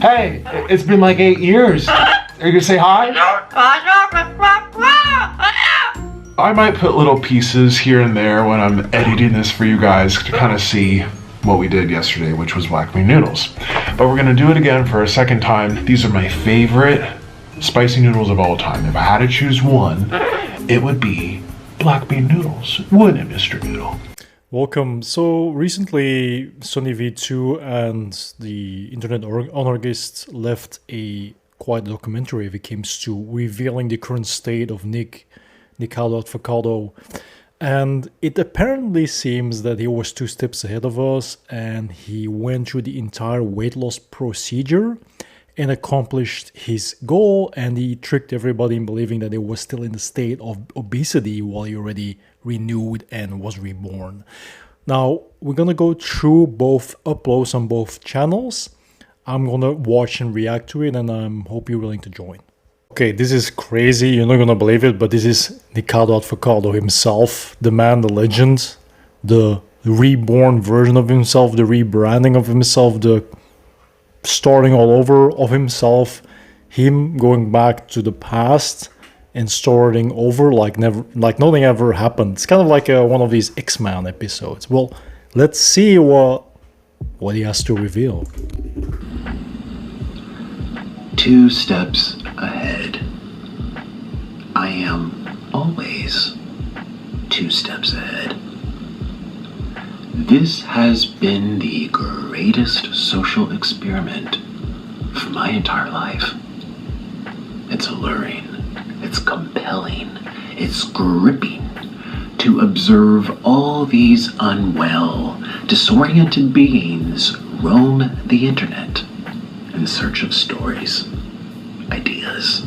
Hey, it's been like 8 years. Are you gonna say hi? I might put little pieces here and there when I'm editing this for you guys to kind of see what we did yesterday, which was black bean noodles. But we're gonna do it again for a second time. These are my favorite spicy noodles of all time. If I had to choose one, it would be black bean noodles, wouldn't it, Mr. Noodle? Welcome. So recently, Sony V2 and the Internet Anarchist left a quite documentary when it comes to revealing the current state of Nikocado, Avocado. And it apparently seems that he was 2 steps ahead of us and he went through the entire weight loss procedure and accomplished his goal, and he tricked everybody in believing that he was still in the state of obesity while he already renewed and was reborn. Now, we're gonna go through both uploads on both channels. I'm gonna watch and react to it, and I hope you're willing to join. Okay, this is crazy, you're not gonna believe it, but this is Nikocado Avocado himself, the man, the legend, the reborn version of himself, the rebranding of himself, the starting all over of himself, him going back to the past and starting over like nothing ever happened. It's kind of like one of these X-Men episodes. Well, let's see what he has to reveal. 2 steps ahead. I am always 2 steps ahead. This has been the greatest social experiment of my entire life. It's alluring, it's compelling, it's gripping to observe all these unwell, disoriented beings roam the internet in search of stories, ideas,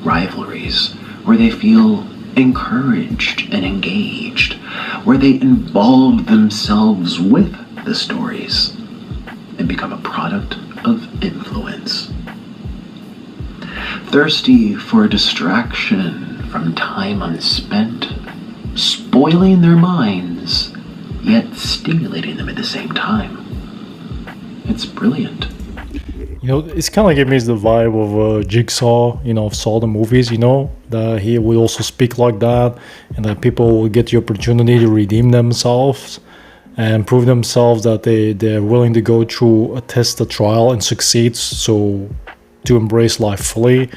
rivalries, where they feel encouraged and engaged, where they involve themselves with the stories and become a product of influence. Thirsty for distraction from time unspent, spoiling their minds, yet stimulating them at the same time. It's brilliant. You know, it's kind of giving me the vibe of Jigsaw, of Saw the movies, that he would also speak like that, and that people will get the opportunity to redeem themselves and prove themselves that they're willing to go through a test, a trial, and succeed, so to embrace life fully.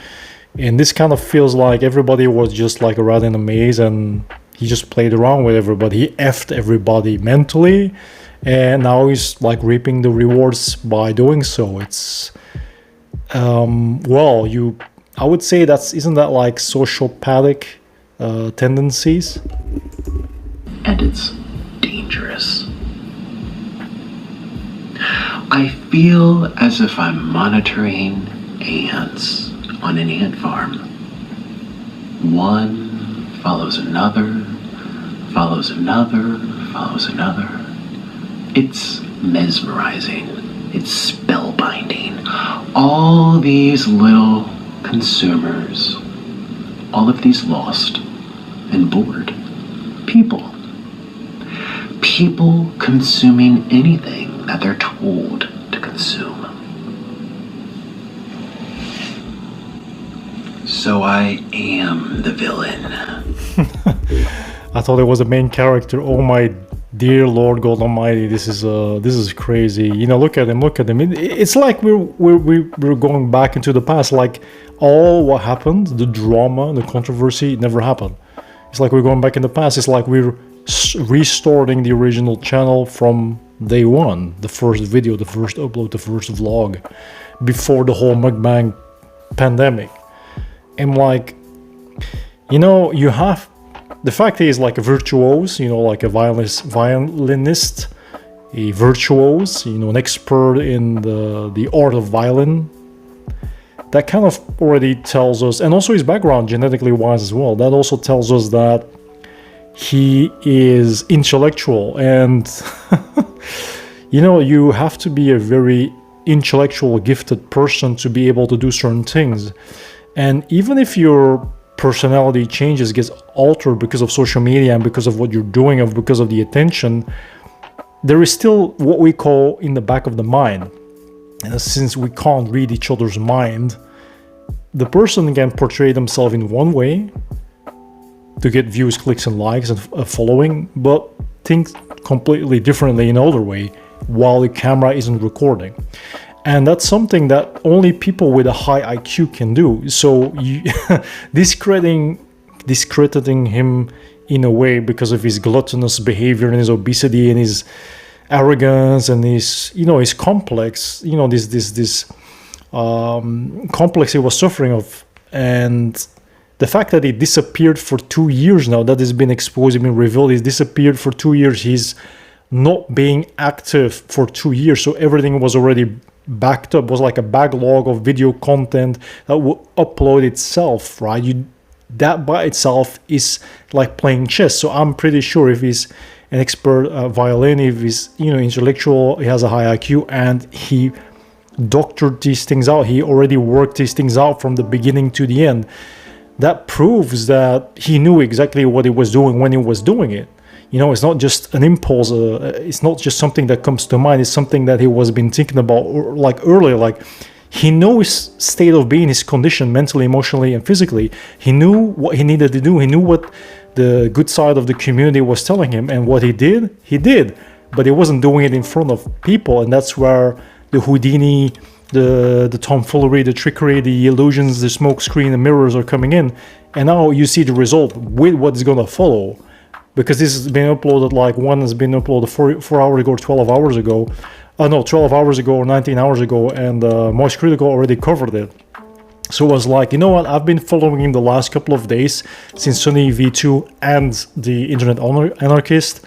And this kind of feels like everybody was just like a rat in a maze, and he just played around with everybody. He effed everybody mentally, and now he's like reaping the rewards by doing so. It's I would say isn't that like sociopathic tendencies? And it's dangerous. I feel as if I'm monitoring ants on an ant farm. One follows another, follows another, follows another. It's mesmerizing. It's spellbinding. All these little consumers, all of these lost and bored people. People consuming anything that they're told to consume. So I am the villain. I thought it was the main character. Oh my dear Lord God Almighty, this is crazy. Look at him. It's like we're going back into the past. Like all what happened, the drama, the controversy, never happened. It's like we're going back in the past. It's like we're restarting the original channel from day one. The first video, the first upload, the first vlog, before the whole mukbang pandemic. And like, you have. The fact is, like a virtuoso, like a violinist, a virtuoso, an expert in the art of violin. That kind of already tells us, and also his background genetically wise as well, that also tells us that he is intellectual. And, you have to be a very intellectual, gifted person to be able to do certain things. And even if your personality changes, gets altered because of social media and because of what you're doing, or because of the attention, there is still what we call in the back of the mind And since we can't read each other's mind, the person can portray themselves in one way to get views, clicks, and likes and a following, but think completely differently in another way while the camera isn't recording. And that's something that only people with a high IQ can do. So you discrediting him in a way because of his gluttonous behavior and his obesity and his arrogance and his, his complex, this complex he was suffering of. And the fact that he disappeared for 2 years now, that has been exposed, been revealed, he's disappeared for 2 years. He's not being active for 2 years. So everything was already backed up, was like a backlog of video content that will upload itself, right? That by itself is like playing chess. So I'm pretty sure if he's an expert violin, if he's intellectual, he has a high IQ, and he doctored these things out, he already worked these things out from the beginning to the end, that proves that he knew exactly what he was doing when he was doing it. It's not just an impulse. It's not just something that comes to mind. It's something that he was been thinking about like earlier. Like he knew his state of being, his condition, mentally, emotionally, and physically. He knew what he needed to do. He knew what the good side of the community was telling him, and what he did, but he wasn't doing it in front of people. And that's where the Houdini, the tomfoolery, the trickery, the illusions, the smoke screen, the mirrors are coming in. And now you see the result with what is going to follow. Because this has been uploaded, like one has been uploaded 4 hours ago, 12 hours ago. 12 hours ago or 19 hours ago, and Moist Critical already covered it. So I was like, what, I've been following him the last couple of days since Sunny V2 and the Internet Anarchist.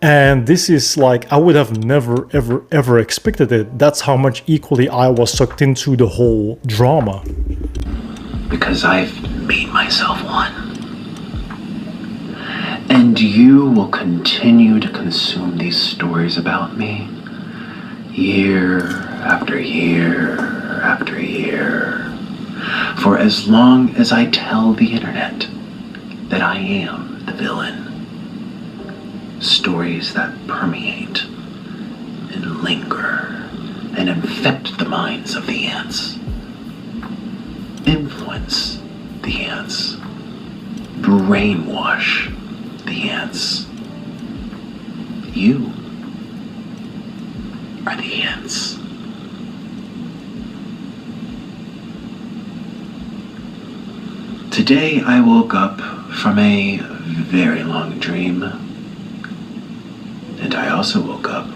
And this is like, I would have never, ever expected it. That's how much equally I was sucked into the whole drama. Because I've made myself one. And you will continue to consume these stories about me year after year after year, for as long as I tell the internet that I am the villain. Stories that permeate and linger and infect the minds of the ants, influence the ants, brainwash the ants. You are the ants. Today I woke up from a very long dream, and I also woke up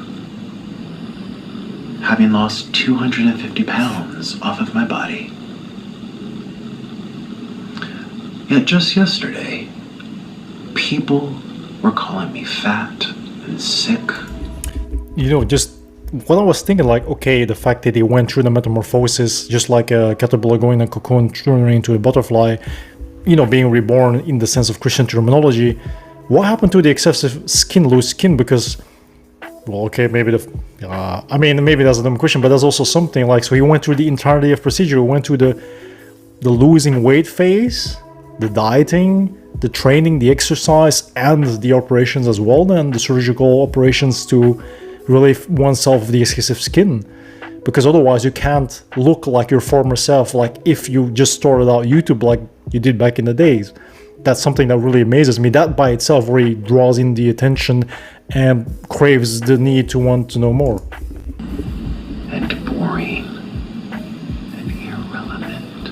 having lost 250 pounds off of my body. Yet just yesterday, people were calling me fat and sick. Just what I was thinking, like, okay, the fact that he went through the metamorphosis, just like a caterpillar going in a cocoon, turning into a butterfly, being reborn in the sense of Christian terminology. What happened to the excessive loose skin? Because, well, okay, maybe maybe that's a dumb question, but that's also something like, so he went through the entirety of procedure. He went through the losing weight phase, the dieting, the training, the exercise, and the operations as well, then the surgical operations to relieve oneself of the excessive skin. Because otherwise you can't look like your former self, like if you just started out YouTube like you did back in the days. That's something that really amazes me. That by itself really draws in the attention and craves the need to want to know more. And boring and irrelevant.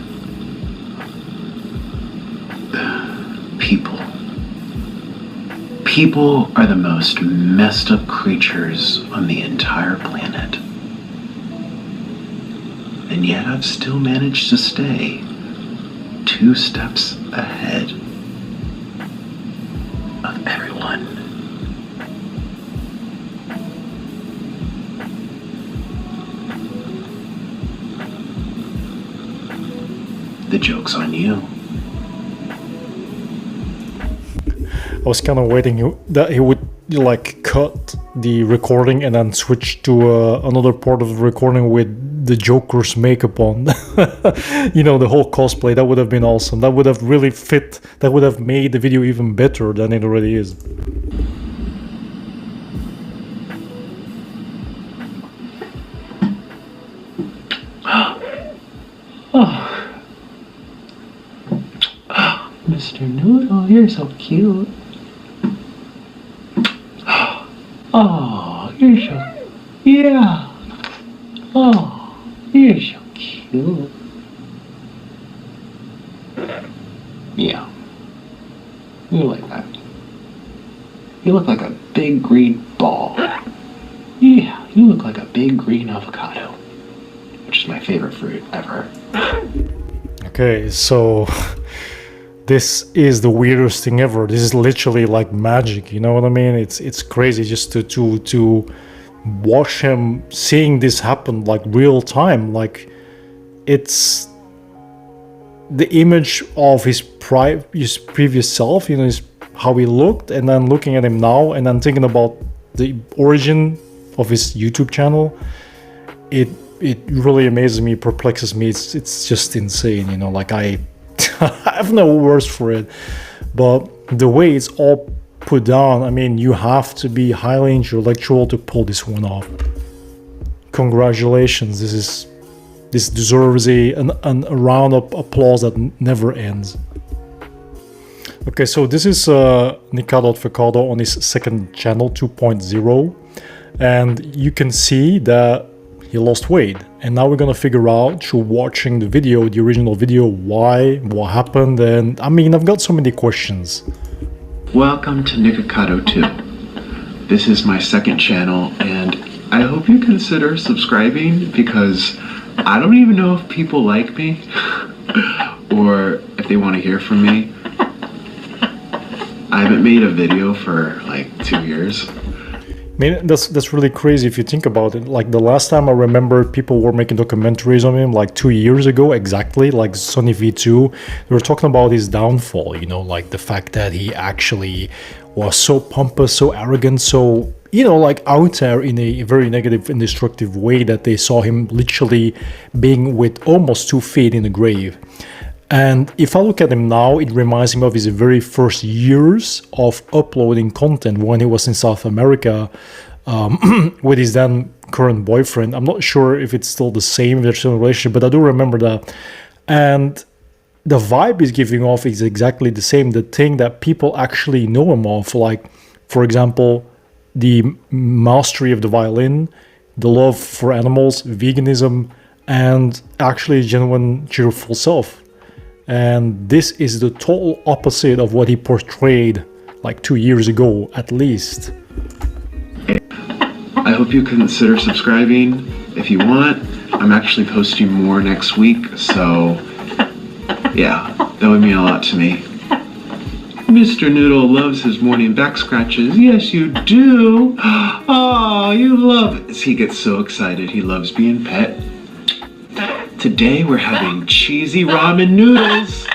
People are the most messed up creatures on the entire planet. And yet I've still managed to stay 2 steps ahead of everyone. The joke's on you. I was kind of waiting that he would like cut the recording and then switch to another part of the recording with the Joker's makeup on. The whole cosplay. That would have been awesome. That would have really fit. That would have made the video even better than it already is. Oh, Mr. Noodle, you're so cute. Oh, you're so, yeah. Oh, you're so cute. Yeah. You like that. You look like a big green ball. Yeah, you look like a big green avocado, which is my favorite fruit ever. Okay, so this is the weirdest thing ever. This is literally like magic, you know what I mean? It's crazy just to watch him seeing this happen like real time. Like it's the image of his previous self, you know, how he looked, and then looking at him now, and then thinking about the origin of his YouTube channel. It really amazes me, perplexes me. It's just insane, you know. Like I have no words for it. But the way it's all put down, I mean, you have to be highly intellectual to pull this one off. Congratulations. This deserves a round of applause that never ends. Okay, so this is Nikocado Avocado on his second channel, 2.0, and you can see that he lost weight. And now we're gonna figure out through watching the video, the original video, why, what happened, and I mean, I've got so many questions. Welcome to Nikocado 2. This is my second channel, and I hope you consider subscribing because I don't even know if people like me or if they want to hear from me. I haven't made a video for like 2 years. I mean, that's really crazy if you think about it. Like the last time I remember people were making documentaries on him, like 2 years ago exactly, like Sonny V2, they were talking about his downfall, you know, like the fact that he actually was so pompous, so arrogant, so, you know, like out there in a very negative and destructive way that they saw him literally being with almost 2 feet in the grave. And if I look at him now, it reminds me of his very first years of uploading content when he was in South America with his then current boyfriend. I'm not sure if it's still the same, if they're still in a relationship, but I do remember that. And the vibe he's giving off is exactly the same. The thing that people actually know him of, like, for example, the mastery of the violin, the love for animals, veganism, and actually genuine cheerful self. And this is the total opposite of what he portrayed like 2 years ago, at least. I hope you consider subscribing if you want. I'm actually posting more next week, so yeah, that would mean a lot to me. Mr. Noodle loves his morning back scratches. Yes, you do. Oh, you love it. He gets so excited. He loves being pet. Today we're having cheesy ramen noodles.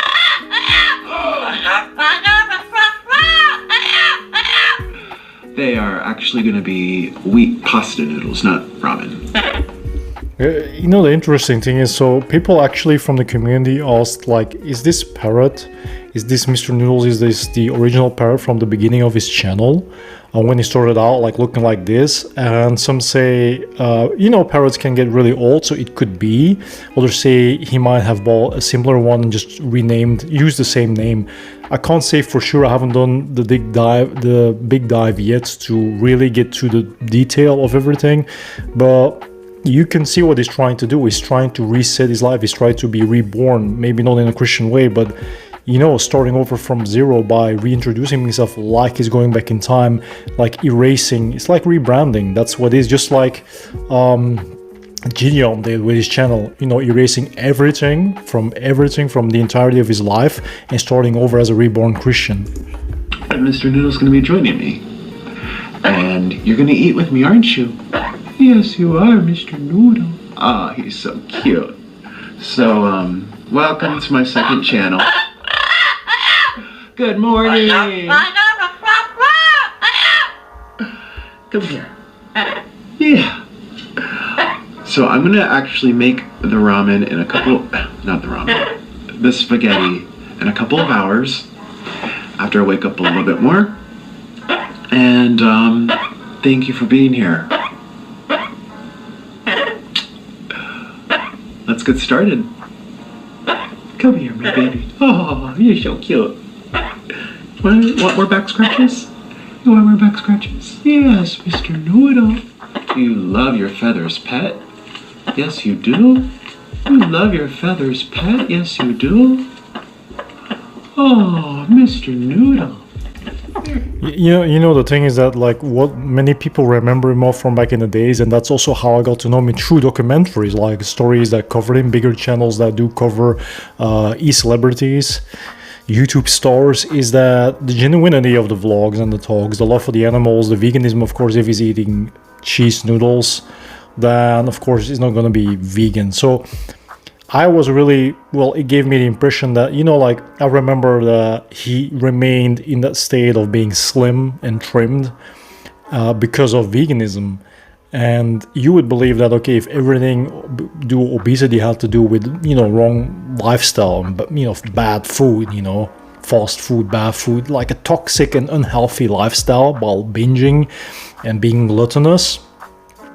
They are actually going to be wheat pasta noodles, not ramen. You know, the interesting thing is, so people actually from the community asked, like, is this parrot, is this Mr. Noodles, is this the original parrot from the beginning of his channel? When he started out, like, looking like this. And some say, you know, parrots can get really old, so it could be. Others say he might have bought a similar one and just renamed, used the same name. I can't say for sure. I haven't done the big dive yet to really get to the detail of everything, but you can see what he's trying to do. He's trying to reset his life. He's trying to be reborn, maybe not in a Christian way, but, you know, starting over from zero by reintroducing himself like he's going back in time, like erasing. It's like rebranding. That's what it is. Just like Gideon did with his channel, you know, erasing everything from the entirety of his life and starting over as a reborn Christian. And Mr. Noodle's going to be joining me. And you're going to eat with me, aren't you? Yes, you are, Mr. Noodle. Ah, he's so cute. So, welcome to my second channel. Good morning. Come here. Yeah. So I'm gonna actually make the ramen in the spaghetti in a couple of hours after I wake up a little bit more. And thank you for being here. let's get started. Come here, my baby. Oh, you're so cute. Want more back scratches? You want more back scratches? Yes, Mr. Noodle. You love your feathers, pet? Yes, you do. You love your feathers, pet? Yes, you do. Oh, Mr. Noodle. You know the thing is that like what many people remember him of from back in the days, and that's also how I got to know him through documentaries, like stories that cover him, bigger channels that do cover e-celebrities, YouTube stars, is that the genuinity of the vlogs and the talks, the love for the animals, the veganism. Of course, if he's eating cheese noodles, then of course he's not going to be vegan. So I was really, well, it gave me the impression that, like, I remember that he remained in that state of being slim and trimmed because of veganism. And you would believe that, okay, if everything obesity had to do with, wrong lifestyle, but, bad food, fast food, bad food, like a toxic and unhealthy lifestyle while binging and being gluttonous.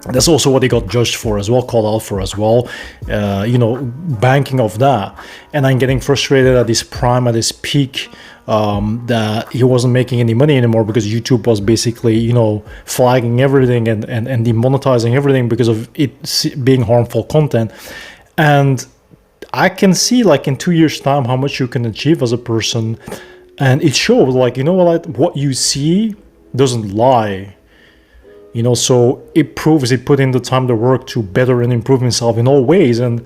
That's also what he got judged for as well, called out for as well, banking off that. And I'm getting frustrated at his prime, at his peak, that he wasn't making any money anymore because YouTube was basically, flagging everything and demonetizing everything because of it being harmful content. And I can see, like, in 2 years' time how much you can achieve as a person. And it shows, like, what you see doesn't lie. So it proves he put in the time, the work to better and improve himself in all ways. And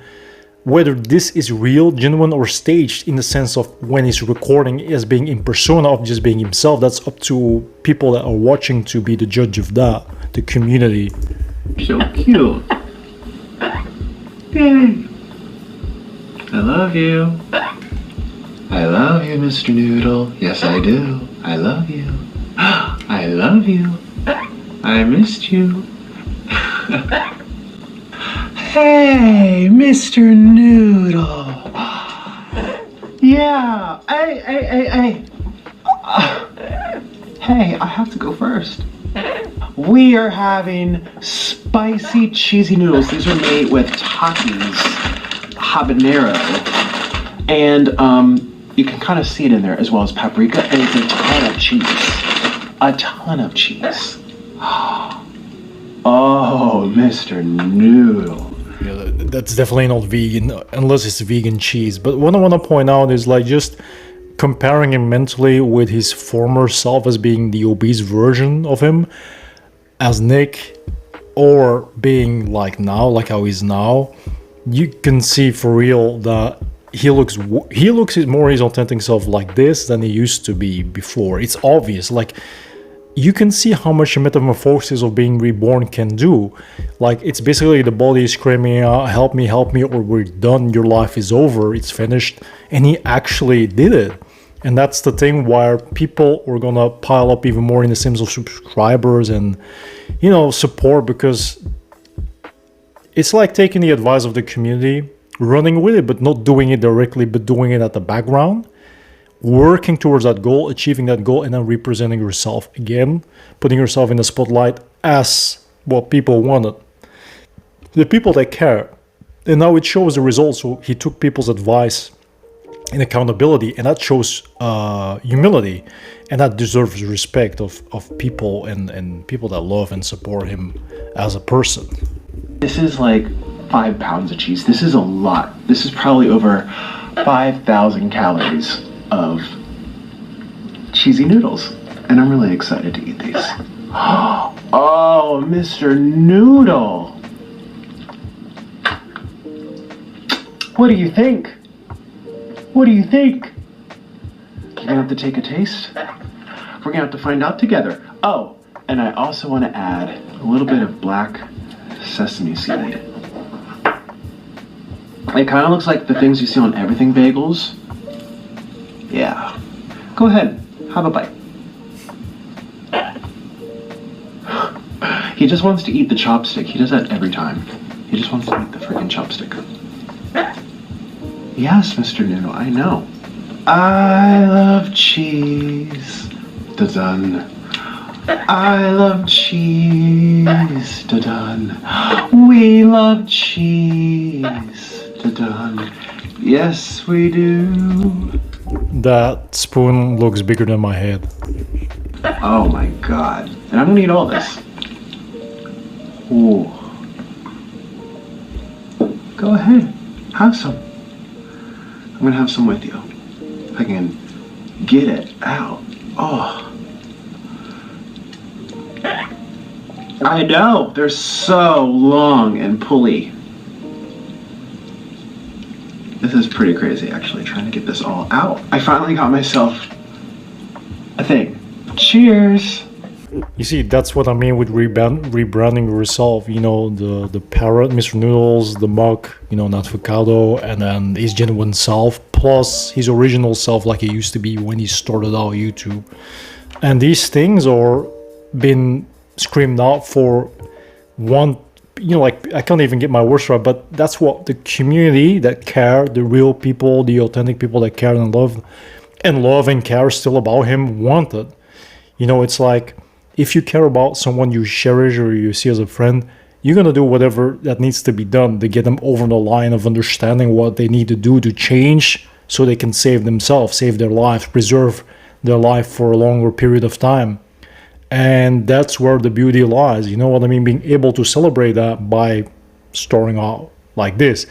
whether this is real, genuine, or staged in the sense of when he's recording as being in persona of just being himself, that's up to people that are watching to be the judge of that, the community. So cute. Yay. I love you. I love you, Mr. Noodle. Yes, I do. I love you. I love you. I missed you. Hey, Mr. Noodle. Yeah. Hey. Hey, I have to go first. We are having spicy cheesy noodles. These are made with Takis habanero. And you can kind of see it in there, as well as paprika, and it's a ton of cheese. A ton of cheese. Oh, Mr. Noodle. Yeah, that's definitely not vegan, unless it's vegan cheese. But what I want to point out is, like, just comparing him mentally with his former self as being the obese version of him, as Nick, or being like now, like how he's now, you can see for real that he looks more his authentic self like this than he used to be before. It's obvious, like, you can see how much a metamorphosis of being reborn can do. Like, it's basically the body screaming out, help me, or we're done, your life is over, it's finished. And he actually did it. And that's the thing why people are gonna pile up even more in the sense of subscribers and, support, because it's like taking the advice of the community, running with it, but not doing it directly, but doing it at the background. Working towards that goal, achieving that goal, and then representing yourself again, putting yourself in the spotlight as what people wanted, the people that care. And now it shows the results. So he took people's advice and accountability, and that shows humility, and that deserves respect of people and people that love and support him as a person. This is like 5 pounds of cheese. This is a lot. This is probably over 5,000 calories of cheesy noodles, and I'm really excited to eat these. Oh, Mr. Noodle. What do you think? What do you think? You're gonna have to take a taste? We're gonna have to find out together. Oh, and I also want to add a little bit of black sesame seed. It kind of looks like the things you see on everything bagels. Yeah. Go ahead, have a bite. He just wants to eat the chopstick. He does that every time. He just wants to eat the freaking chopstick. Yes, Mr. Noodle, I know. I love cheese. Dun. I love cheese. Dun. We love cheese. Ta-da. Yes, we do. That spoon looks bigger than my head. Oh my god. And I'm gonna eat all this. Ooh. Go ahead. Have some. I'm gonna have some with you. If I can get it out. Oh. I know. They're so long and pulley. This is pretty crazy, actually, trying to get this all out. I finally got myself a thing. Cheers! You see, that's what I mean with rebranding yourself. You know, the parrot, Mr. Noodles, the mug, you know, Avocado, and then his genuine self, plus his original self like he used to be when he started out YouTube. And these things are been screamed out for one, you know, like, I can't even get my words right, but that's what the community that care, the real people, the authentic people that care and love and care still about him wanted. You know, it's like, if you care about someone you cherish or you see as a friend, you're gonna do whatever that needs to be done to get them over the line of understanding what they need to do to change so they can save themselves, save their lives, preserve their life for a longer period of time. And that's where the beauty lies, you know what I mean? Being able to celebrate that by starting out like this.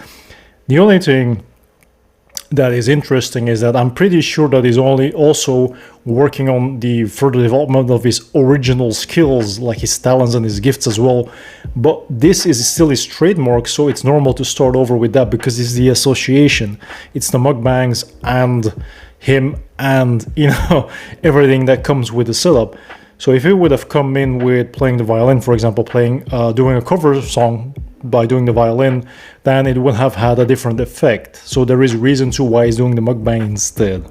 The only thing that is interesting is that I'm pretty sure that he's only also working on the further development of his original skills, like his talents and his gifts as well. But this is still his trademark, so it's normal to start over with that because it's the association. It's the mukbangs and him and, you know, everything that comes with the setup. So if he would have come in with playing the violin, for example, doing a cover song by doing the violin, then it would have had a different effect. So there is reason to why he's doing the mukbang instead.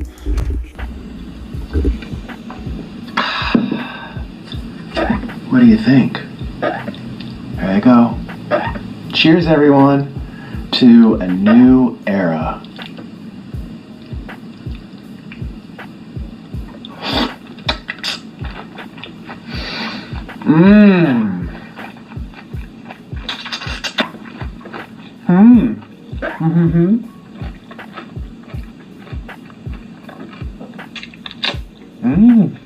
What do you think? There you go. Cheers, everyone, to a new era. Mmm. Mmm. Mm-hmm. Mmm.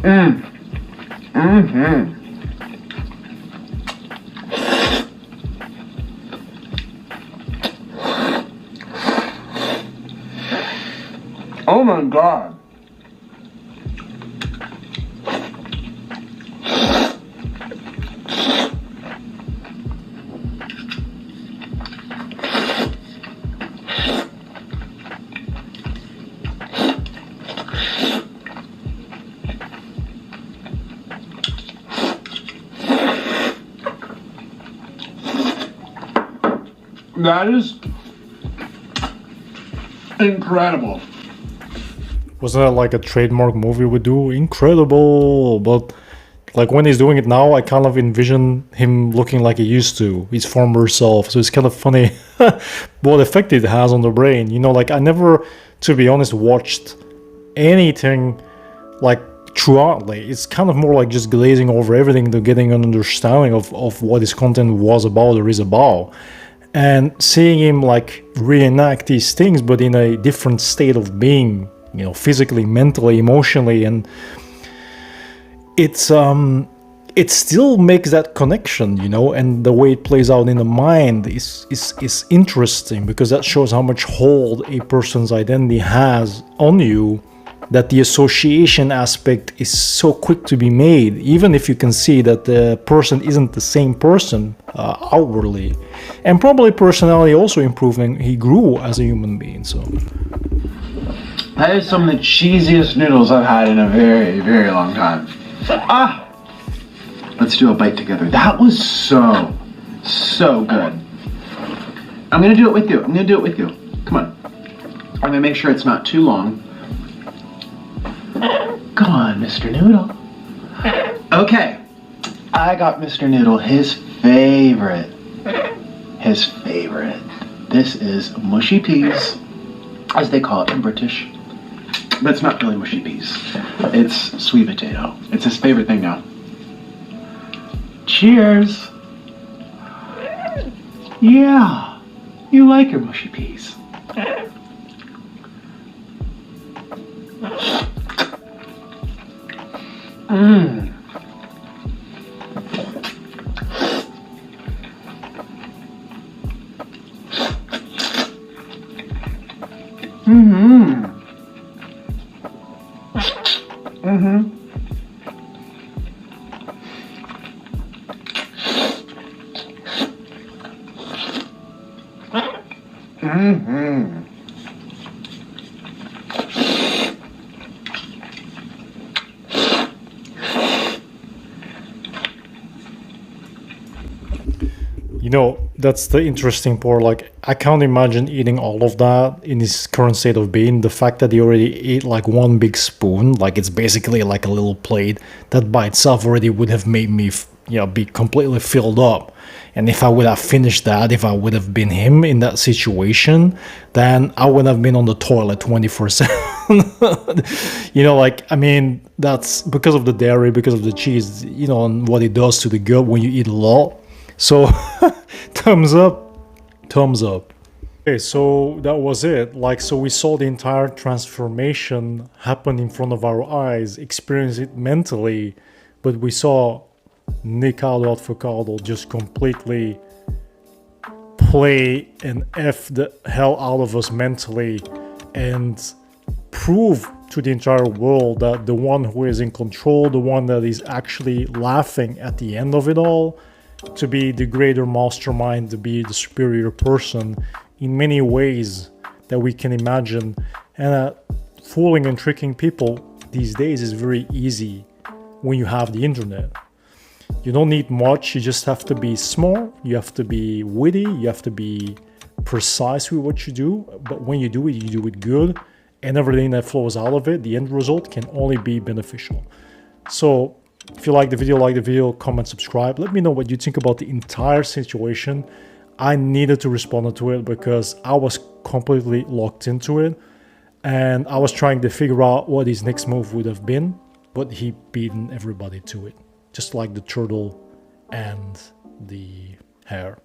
Mmm. Mm-hmm. Oh my god. That is incredible. Wasn't that like a trademark movie would do? Incredible! But like when he's doing it now, I kind of envision him looking like he used to, his former self. So it's kind of funny what effect it has on the brain. You know, like I never, to be honest, watched anything like throughoutly. It's kind of more like just glazing over everything to getting an understanding of what his content was about or is about. And seeing him like reenact these things, but in a different state of being, you know, physically, mentally, emotionally, and it still makes that connection, you know, and the way it plays out in the mind is interesting because that shows how much hold a person's identity has on you, that the association aspect is so quick to be made, even if you can see that the person isn't the same person outwardly. And probably personality also improving, he grew as a human being, so. That is some of the cheesiest noodles I've had in a very, very long time. Ah! Let's do a bite together. That was so good. I'm gonna do it with you. Come on. I'm gonna make sure it's not too long. Come on, Mr. Noodle. Okay. I got Mr. Noodle his favorite. This is mushy peas, as they call it in British. But it's not really mushy peas. It's sweet potato. It's his favorite thing now. Cheers! Yeah, you like your mushy peas. Mmm. Mm-hmm. Mm-hmm. Mm-hmm. You know, that's the interesting part. Like, I can't imagine eating all of that in his current state of being. The fact that he already ate like one big spoon, like it's basically like a little plate, that by itself already would have made me, be completely filled up. And if I would have finished that, if I would have been him in that situation, then I would have been on the toilet 24/7. Like, I mean, that's because of the dairy, because of the cheese, and what it does to the gut when you eat a lot. So, thumbs up, thumbs up. Okay, so that was it. Like, so we saw the entire transformation happen in front of our eyes, experience it mentally, but we saw Nikocado Avocado just completely play and F the hell out of us mentally and prove to the entire world that the one who is in control, the one that is actually laughing at the end of it all, to be the greater mastermind, to be the superior person in many ways that we can imagine. And fooling and tricking people these days is very easy when you have the internet. You don't need much, you just have to be smart, you have to be witty, you have to be precise with what you do, but when you do it good, and everything that flows out of it, the end result can only be beneficial. So if you like the video, comment, subscribe. Let me know what you think about the entire situation. I needed to respond to it because I was completely locked into it. And I was trying to figure out what his next move would have been. But he beaten everybody to it. Just like the turtle and the hare.